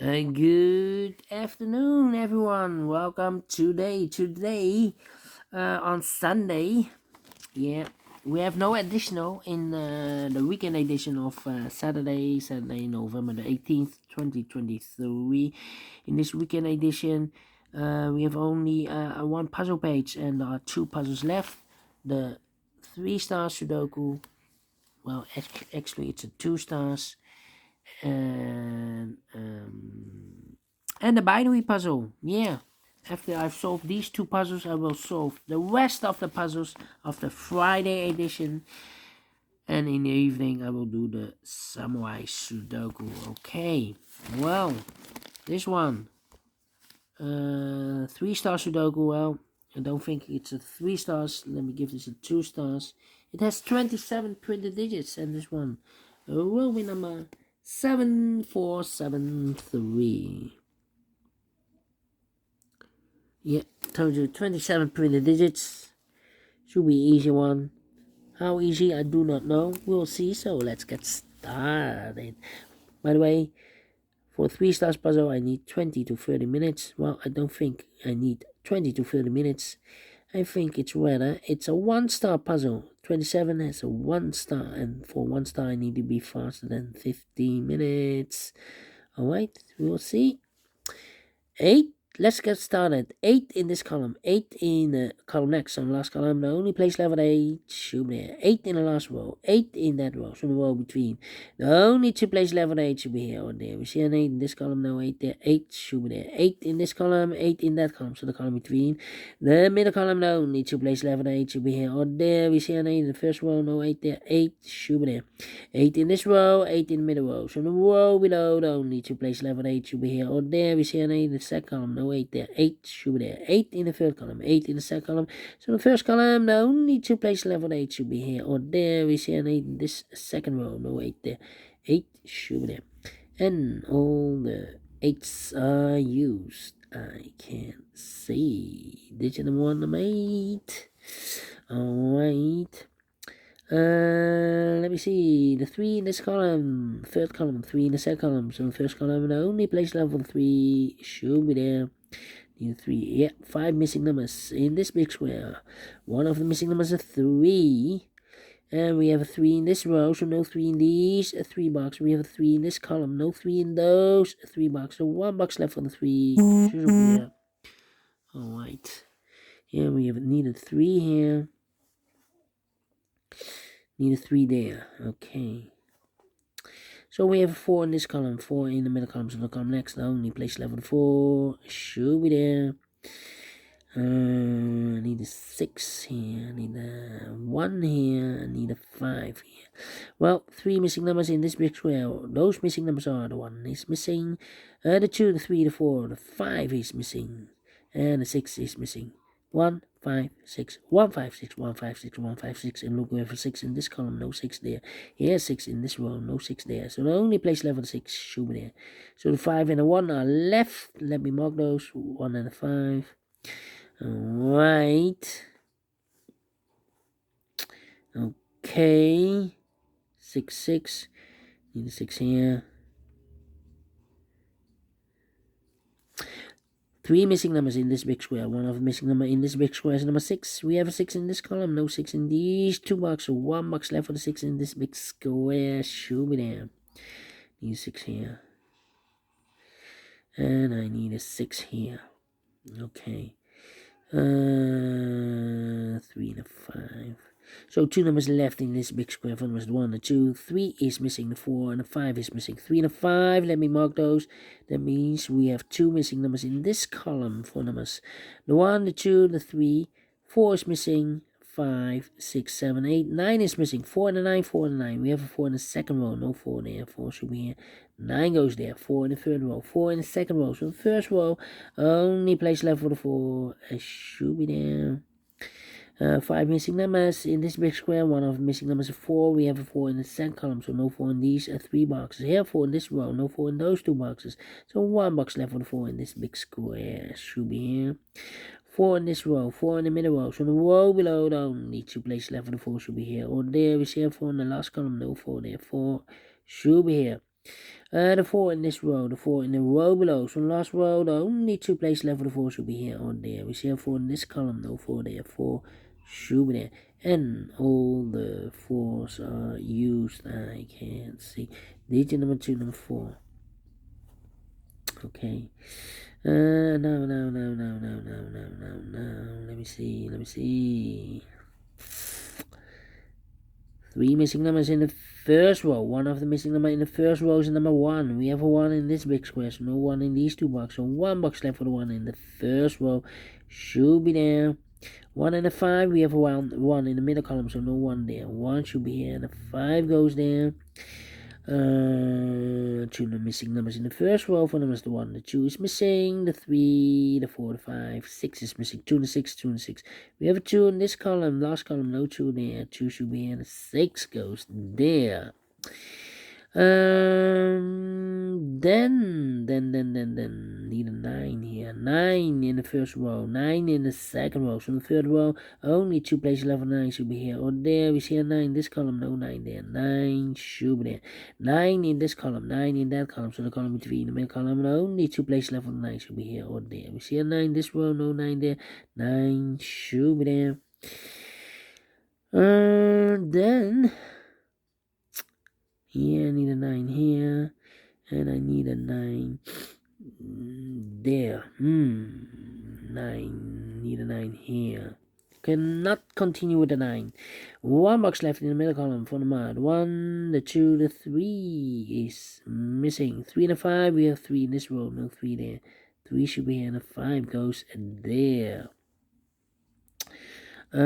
Good afternoon, everyone. Welcome today on Sunday. Yeah, we have no additional in the weekend edition of Saturday, November the 18th, 2023. In this weekend edition, we have only one puzzle page and there are two puzzles left. The 3 stars Sudoku. Well, actually, it's a 2 stars and the binary puzzle. Yeah, after I've solved these two puzzles, I will solve the rest of the puzzles of the Friday edition, and in the evening I will do the samurai Sudoku. Okay, well, this one 3 star Sudoku. Well, I don't think it's a 3 stars. Let me give this a 2 stars. It has 27 printed digits, and this one will be number 7473. Yeah, told you 27 printed digits. Should be easy one. How easy, I do not know. We'll see, so let's get started. By the way, for 3 stars puzzle, I need 20 to 30 minutes. Well, I don't think I need 20 to 30 minutes. I think it's rather, it's a 1-star puzzle. 27 has a 1 star, and for 1 star, I need to be faster than 15 minutes. Alright, we'll see. 8. Let's get started. 8 in this column. 8 in the column next. On the last column, the only place level 8 should be here. 8 in the last row. 8 in that row. So the row between. The only two place level 8 should be here or there. We see an 8 in this column, no 8 there. 8 should be there. 8 in this column, 8 in that column. So the column between. The middle column, the only two place level 8 should be here or there. We see an 8 in the first row, no 8 there. 8 should be there. 8 in this row, 8 in the middle row. So the row below, the only two place level 8 should be here or there. We see an 8 in the second column, no 8 there. 8 should be there. 8 in the third column, 8 in the second column. So the first column, the only two place level 8 should be here or there. We see an 8 in this second row, no 8 there. 8 should be there. And all the 8s are used. I can't see. Digit number 1, number 8. Alright. Let me see. The 3 in this column, third column, 3 in the second column. So the first column, the only place level 3 should be there. Need 3. Yeah, 5 missing numbers in this big square. One of the missing numbers is 3. And we have a 3 in this row, so no 3 in these 3 box. We have a 3 in this column, no 3 in those 3 box. So 1 box left for the 3. Yeah. Alright. Yeah, we have needed 3 here. Need a 3 there. Okay. So we have a 4 in this column, 4 in the middle column. So the column next, the only place level 4 should be there. I need a 6 here. I need a 1 here. I need a 5 here. Well, 3 missing numbers in this big square. Those missing numbers are the 1 is missing, the 2, the 3, the 4, the 5 is missing, and the 6 is missing. 1, 5, 6, 1, 5, 6, 1, 5, 6, 1, 5, 6, and look, we have a 6 in this column, no 6 there. Here's 6 in this row, no 6 there. So the only place level 6 should be there. So the 5 and the 1 are left. Let me mark those. 1 and a 5. Alright. Okay. 6, 6. Need a 6 here. 3 missing numbers in this big square. One of the missing number in this big square is number 6. We have a 6 in this column, no 6 in these 2 boxes. So 1 box left for the 6 in this big square. Should be there. Need a 6 here. And I need a 6 here. Okay. 3 and a 5. So 2 numbers left in this big square. One was the 1, the 2, 3 is missing, the 4, and the 5 is missing. 3 and a 5, let me mark those. That means we have 2 missing numbers in this column for numbers. The 1, the 2, the 3, 4 is missing, 5, 6, 7, 8, 9 is missing. 4 and a 9, 4 and a 9. We have a 4 in the second row, no 4 there. 4 should be here. 9 goes there. 4 in the third row, 4 in the second row. So the first row, only place left for the 4 should be there. 5 missing numbers in this big square. One of the missing numbers is 4. We have a 4 in the second column, so no 4 in these 3 boxes. Here 4 in this row, no 4 in those 2 boxes. So 1 box left for the 4 in this big square. Should be here. 4 in this row, 4 in the middle row. So the row below, the only 2 places left for the 4 should be here. Or there, we see a 4 in the last column, no 4 there. 4 should be here. The 4 in this row, the 4 in the row below. So last row, the only 2 places left for the 4 should be here or there. We see a 4 in this column, no 4 there, 4 should be there. And all the 4s are used. I can't see. Digit number 2, number 4. Okay. No. Let me see. 3 missing numbers in the first row. One of the missing numbers in the first row is number 1. We have a 1 in this big square, so no 1 in these 2 boxes. So 1 box left for the 1 in the first row should be there. 1 and a 5, we have a 1 in the middle column, so no 1 there. 1 should be here, the 5 goes there. 2 missing numbers in the first row. For numbers, the 1, the 2 is missing, the 3, the 4, the 5, 6 is missing, 2 and the 6, 2 and the 6. We have a 2 in this column, last column, no 2 there. 2 should be here, the 6 goes there. Then need a 9 here. 9 in the first row, 9 in the second row. So in the third row, only 2 places left for 9 should be here or there. We see a 9 in this column, no 9 there. 9 should be there. 9 in this column, 9 in that column. So the column between the middle column, only 2 places left for 9 should be here or there. We see a 9 in this row, no 9 there. 9 should be there. Then here I need a 9 here, and I need a 9 there. 9, need a 9 here. Cannot continue with the 9. 1 box left in the middle column for the mod. 1, the 2, the 3 is missing. 3 and a 5, we have 3 in this row, no 3 there. 3 should be here, and the 5 goes there. 5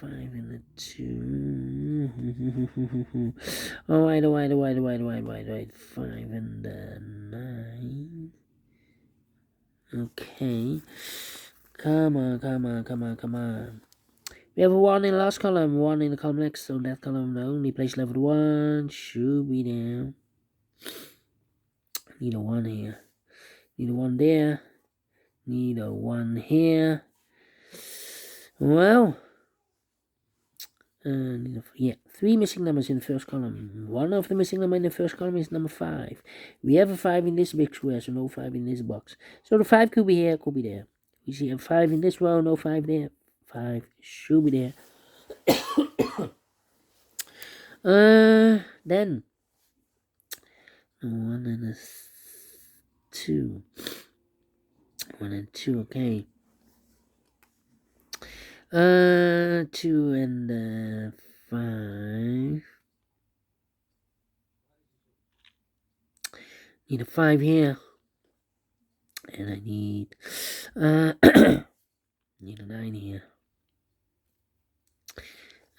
and the 2. Oh, wait. 5 and the 9. Okay. Come on. We have a 1 in the last column, 1 in the column next, so that column, the only place left with 1 should be there. Need a 1 here. Need a 1 there. Need a 1 here. Well, 3 missing numbers in the first column. One of the missing numbers in the first column is number 5. We have a 5 in this big square, so no 5 in this box. So the 5 could be here, could be there. We see a 5 in this row, no 5 there. 5 should be there. Then 1 and a 2. 1 and 2, okay. 2 and 5. Need a 5 here. And I need need a 9 here.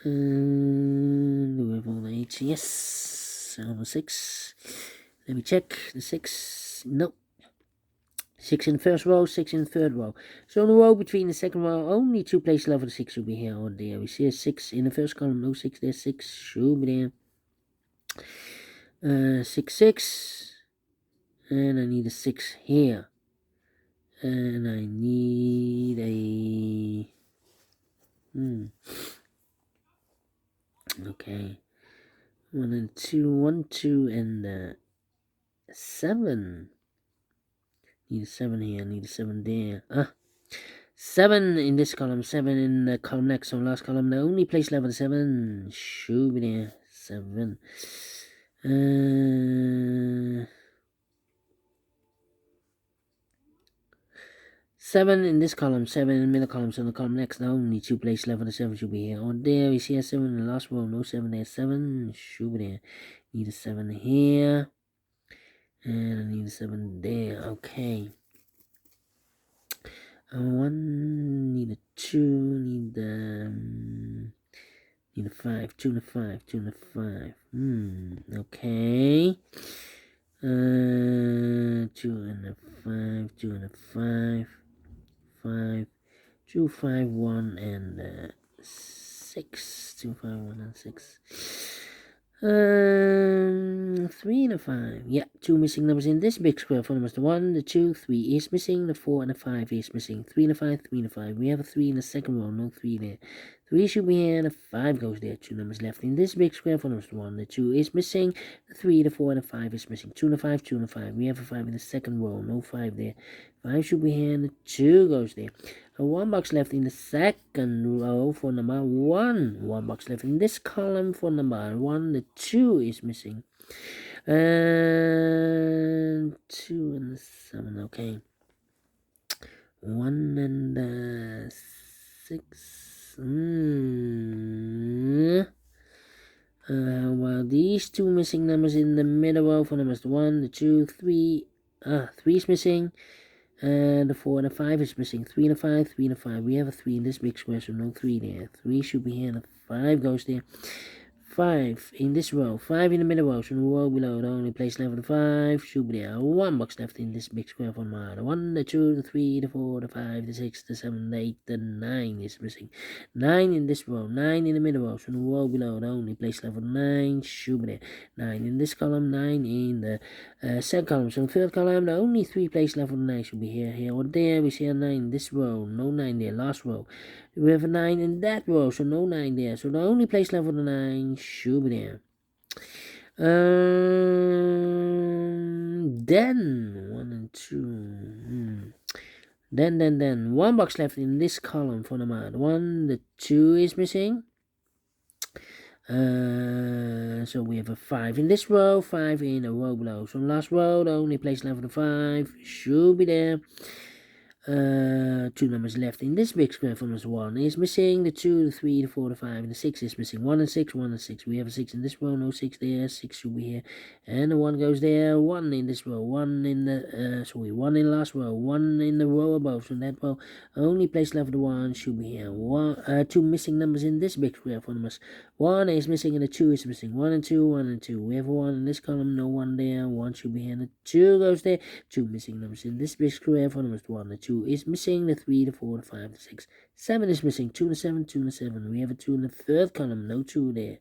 Do we have all the 8s? Yes. On the 6. Let me check. The 6. Nope. 6 in the first row, 6 in the third row. So in the row between the second row, only 2 places left for the 6 should be here or there. We see a 6 in the first column, no 6 there, 6 should be there. 6. And I need a 6 here. And I need a... Okay. 1 and 2, 1, 2, and 7. Need a 7 here, need a 7 there. 7 in this column, 7 in the column next, so last column. The only place left for 7 should be there. 7. 7 in this column, 7 in the middle column, so the column next, the only 2 places left for the 7 should be here. Or there, we see a 7 in the last row, no 7 there, 7 should be there. Need a 7 here. And I need a 7 there, okay. 1, need a 2, need a 5, 2 and a 5, 2 and a 5. Okay. 2 and a 5, 2 and a 5, 5, 2, 5, 1, and 6. 2, 5, 1, and 6. 3 and a 5. Yeah, 2 missing numbers in this big square. For numbers, the 1, the 2, 3 is missing. The 4 and the 5 is missing. 3 and a 5, 3 and a 5. We have a 3 in the second row, no 3 there. 3 should be here, and the 5 goes there. 2 numbers left in this big square. For numbers 1, the 2 is missing. The 3, the 4, and the 5 is missing. 2 and the 5, 2 and the 5. We have a 5 in the second row. No 5 there. 5 should be here, and the 2 goes there. And 1 box left in the second row for number 1. 1 box left in this column for number 1. The 2 is missing. And 2 and the 7. Okay. 1 and the 6. Well, these 2 missing numbers in the middle row for numbers 1, the 2, 3. 3 is missing. And the 4 and the 5 is missing. 3 and the 5, 3 and the 5. We have a 3 in this big square, so no 3 there. 3 should be here, and the 5 goes there. 5 in this row, 5 in the middle row, so the row below the only place left for the 5 should be there. 1 box left in this big square for the 1, the 2, the 3, the 4, the 5, the 6, the 7, the 8, the 9 is missing. 9 in this row, 9 in the middle row, so the row below the only place left for the 9 should be there. 9 in this column, 9 in the second column, so the third column, the only 3 places left for the 9 should be here, here, or there. We see a 9 in this row, no 9 there, last row. We have a 9 in that row, so no 9 there. So the only place left for the 9 should be there. Then 1 and 2. Then 1 box left in this column for number 1. The 2 is missing. So we have a 5 in this row, 5 in a row below. So last row, the only place left for the 5 should be there. 2 numbers left in this big square. For numbers 1 is missing. The 2, the 3, the 4, the 5, and the 6 is missing. 1 and 6, 1 and 6. We have a 6 in this row, no 6 there. 6 should be here, and the 1 goes there. 1 in this row, 1 in the 1 in the last row, 1 in the row above. So that row, only place left for the 1 should be here. 2 missing numbers in this big square. For numbers 1 is missing, and the 2 is missing. 1 and 2, 1 and 2. We have a 1 in this column, no 1 there. 1 should be here, and the 2 goes there. 2 missing numbers in this big square. For numbers 1, the 2 is missing. The 3, the 4, the 5, the 6, 7 is missing. 2 and 7, 2 and 7. We have a 2 in the third column, no 2 there.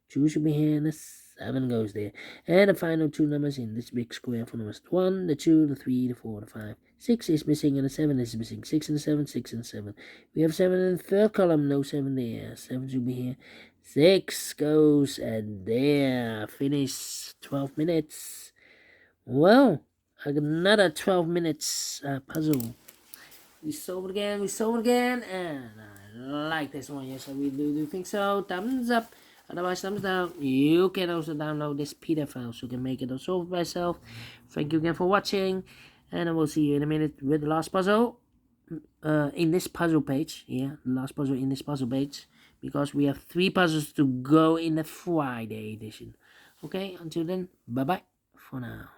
2 should be here, and the 7 goes there. And the final 2 numbers in this big square. For numbers 1, the 2, the 3, the 4, the 5, 6 is missing, and the 7 is missing. 6 and 7, 6 and 7. We have 7 in the third column, no 7 there. 7 should be here. 6 goes, and there. Finish. 12 minutes. Well, another 12 minutes puzzle. We solved it again, and I like this one. Yes, I really do think so. Thumbs up, otherwise thumbs down. You can also download this PDF file so you can make it or solve it by yourself. Thank you again for watching, and I will see you in a minute with the last puzzle in this puzzle page. Yeah, the last puzzle in this puzzle page, because we have 3 puzzles to go in the Friday edition. Okay, until then, bye-bye for now.